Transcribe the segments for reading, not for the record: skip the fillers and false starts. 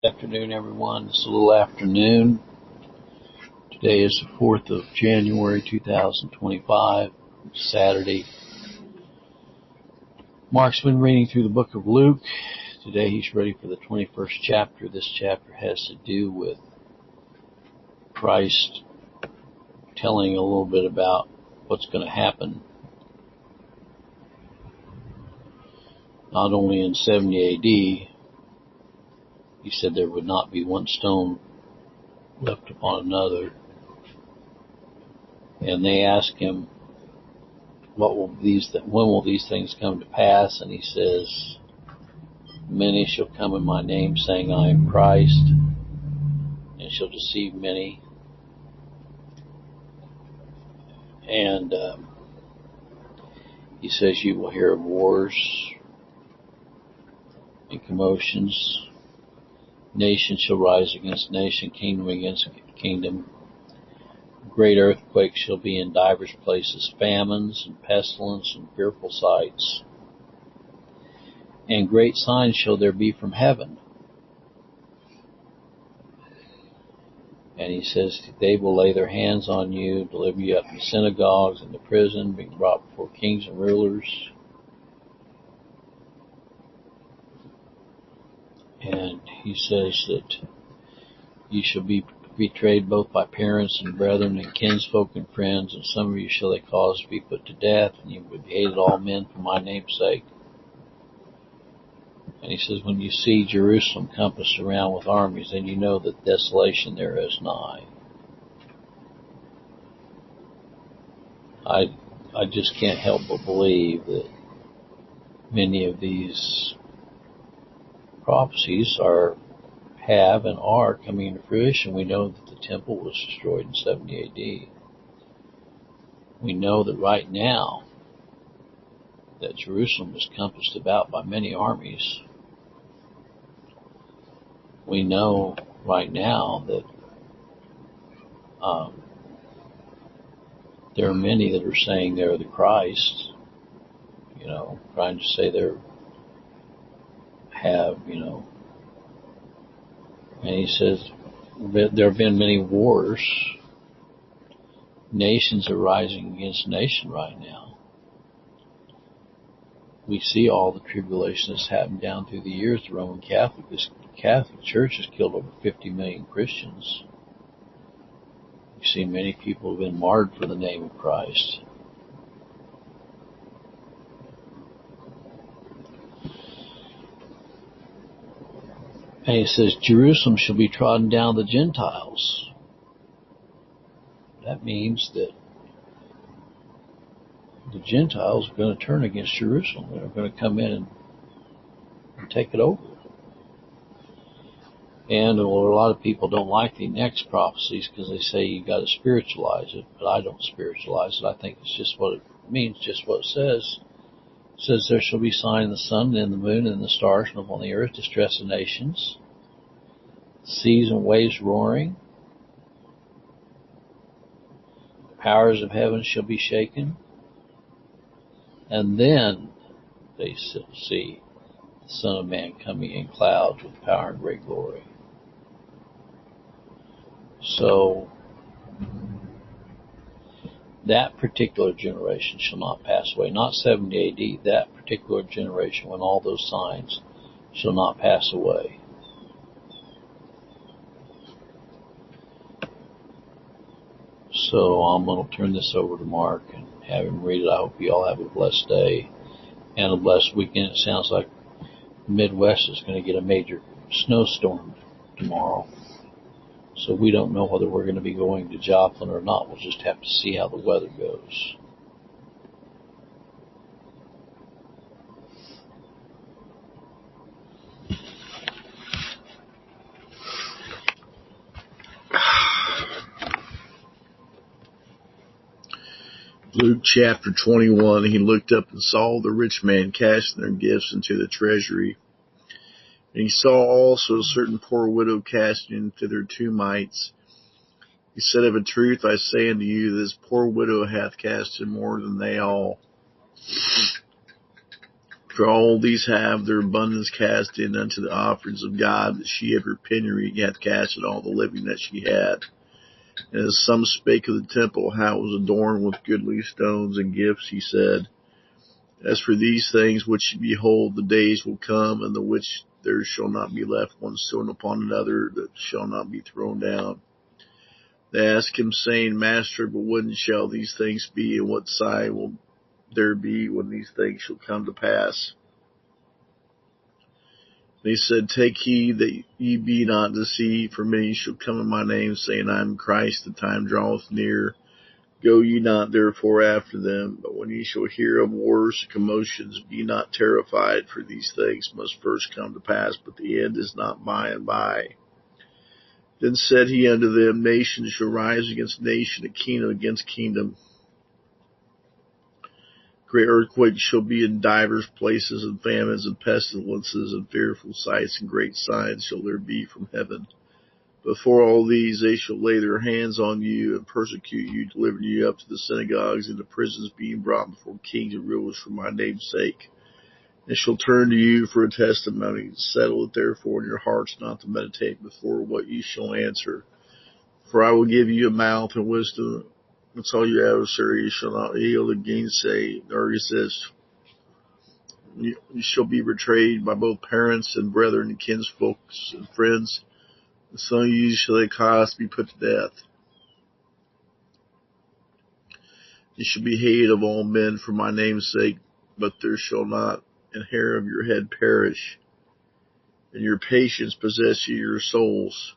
Afternoon, everyone. It's a little afternoon. Today is the 4th of January, 2025, Saturday. Mark's been reading through the book of Luke. Today he's ready for the 21st chapter. This chapter has to do with Christ telling a little bit about what's going to happen, not only in 70 AD. He said there would not be one stone left upon another. And they ask him, when will these things come to pass? And he says, many shall come in my name, saying, I am Christ, and shall deceive many. And he says, you will hear of wars and commotions. Nation shall rise against nation, kingdom against kingdom. Great earthquakes shall be in divers places, famines and pestilence and fearful sights. And great signs shall there be from heaven. And he says, they will lay their hands on you, deliver you up in synagogues and to prison, being brought before kings and rulers. And he says that you shall be betrayed both by parents and brethren and kinsfolk and friends, and some of you shall they cause to be put to death, and you will be hated all men for my name's sake. And he says, when you see Jerusalem compassed around with armies, then you know that desolation there is nigh. I just can't help but believe that many of these prophecies have and are coming into fruition. We know that the temple was destroyed in 70 AD. We know that right now that Jerusalem is compassed about by many armies. We know right now that there are many that are saying they're the Christ, trying to say and he says there have been many wars. Nations are rising against nation right now. We see all the tribulation that's happened down through the years. The Roman Catholic Church has killed over 50 million Christians. We see many people have been martyred for the name of Christ. And he says, Jerusalem shall be trodden down of the Gentiles. That means that the Gentiles are going to turn against Jerusalem. They're going to come in and take it over. And a lot of people don't like the next prophecies because they say you got to spiritualize it, but I don't spiritualize it. I think it's just what it means, just what it says. It says there shall be sign in the sun and in the moon and in the stars and upon the earth, distress of nations, seas and waves roaring. The powers of heaven shall be shaken. And then they see the Son of Man coming in clouds with power and great glory. So that particular generation shall not pass away. Not 70 AD, that particular generation when all those signs shall not pass away. So I'm going to turn this over to Mark and have him read it. I hope you all have a blessed day and a blessed weekend. It sounds like the Midwest is going to get a major snowstorm tomorrow. So we don't know whether we're going to be going to Joplin or not. We'll just have to see how the weather goes. Luke chapter 21, he looked up and saw the rich man casting their gifts into the treasury. And he saw also a certain poor widow casting into their 2 mites. He said, of a truth I say unto you, this poor widow hath cast in more than they all. For all these have their abundance cast in unto the offerings of God, that she of her penury hath cast in all the living that she had. And as some spake of the temple, how it was adorned with goodly stones and gifts, he said, As for these things which behold, the days will come, in the which there shall not be left one stone upon another that shall not be thrown down. They asked him, saying, Master, but when shall these things be, and what sign will there be when these things shall come to pass? And he said, Take heed that ye be not deceived, for many shall come in my name, saying, I am Christ, the time draweth near. Go ye not therefore after them. But when ye shall hear of wars and commotions, be not terrified, for these things must first come to pass, but the end is not by and by. Then said he unto them, Nation shall rise against nation, and kingdom against kingdom. Great earthquakes shall be in divers places, and famines, and pestilences, and fearful sights, and great signs shall there be from heaven. Before all these they shall lay their hands on you, and persecute you, delivering you up to the synagogues and the prisons, being brought before kings and rulers for my name's sake. And shall turn to you for a testimony. Settle it therefore in your hearts not to meditate before what you shall answer. For I will give you a mouth and wisdom. That's all your adversaries shall not yield to gainsay nor resist. You shall be betrayed by both parents and brethren and kinsfolks and friends. And some of you shall they cause to be put to death. You shall be hated of all men for my name's sake, but there shall not an hair of your head perish, and your patience possess you your souls.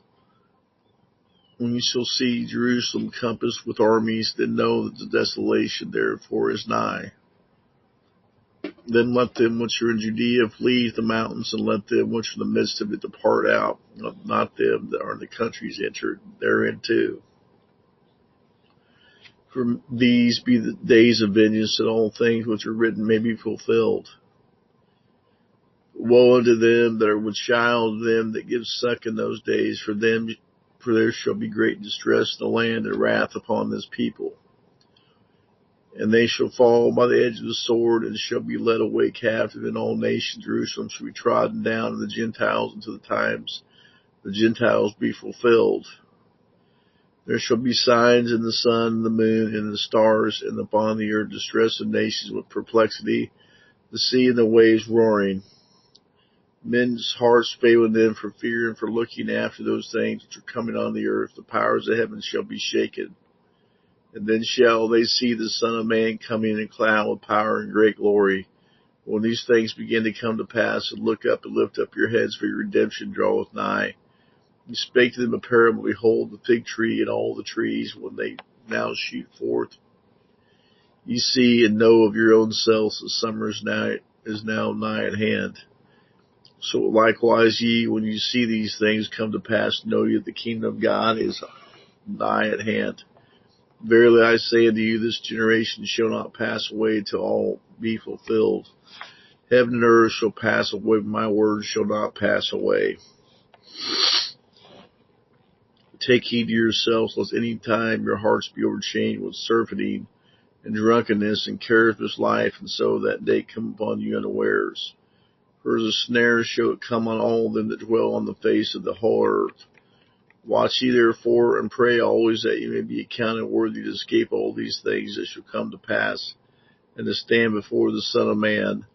When you shall see Jerusalem compassed with armies, then know that the desolation therefore is nigh. Then let them which are in Judea flee to the mountains, and let them which are in the midst of it depart out, not them that are in the countries enter therein too. For these be the days of vengeance, and all things which are written may be fulfilled. Woe unto them that are with child, them that give suck in those days, for there shall be great distress in the land, and wrath upon this people. And they shall fall by the edge of the sword, and shall be led away captive in all nations. Jerusalem shall be trodden down in the Gentiles until the times the Gentiles be fulfilled. There shall be signs in the sun, and the moon, and the stars, and upon the earth distress of nations with perplexity, the sea and the waves roaring. Men's hearts fail in them for fear and for looking after those things which are coming on the earth. The powers of heaven shall be shaken. And then shall they see the Son of Man coming in a cloud with power and great glory. When these things begin to come to pass, and look up and lift up your heads, for your redemption draweth nigh. He spake to them a parable. Behold, the fig tree and all the trees, when they now shoot forth. Ye see and know of your own selves that summer is now nigh at hand. So likewise ye, when you see these things come to pass, know ye that the kingdom of God is nigh at hand. Verily I say unto you, this generation shall not pass away till all be fulfilled. Heaven and earth shall pass away, but my words shall not pass away. Take heed to yourselves, lest any time your hearts be overchanged with surfeiting and drunkenness and careless life, and so that day come upon you unawares. For as a snare shall it come on all them that dwell on the face of the whole earth. Watch ye therefore, and pray always that ye may be accounted worthy to escape all these things that shall come to pass, and to stand before the Son of Man.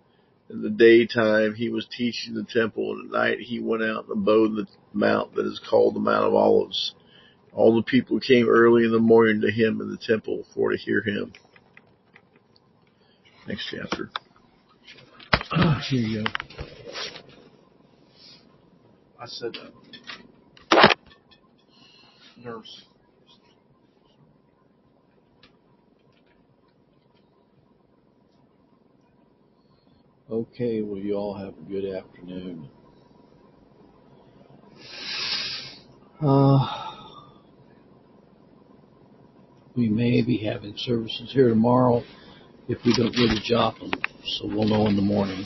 In the daytime he was teaching the temple, and at night he went out and abode in the mount that is called the Mount of Olives. All the people came early in the morning to him in the temple for to hear him. Next chapter. Here you go. I said nurse. Okay, well, you all have a good afternoon. We may be having services here tomorrow if we don't go to Joplin, so we'll know in the morning.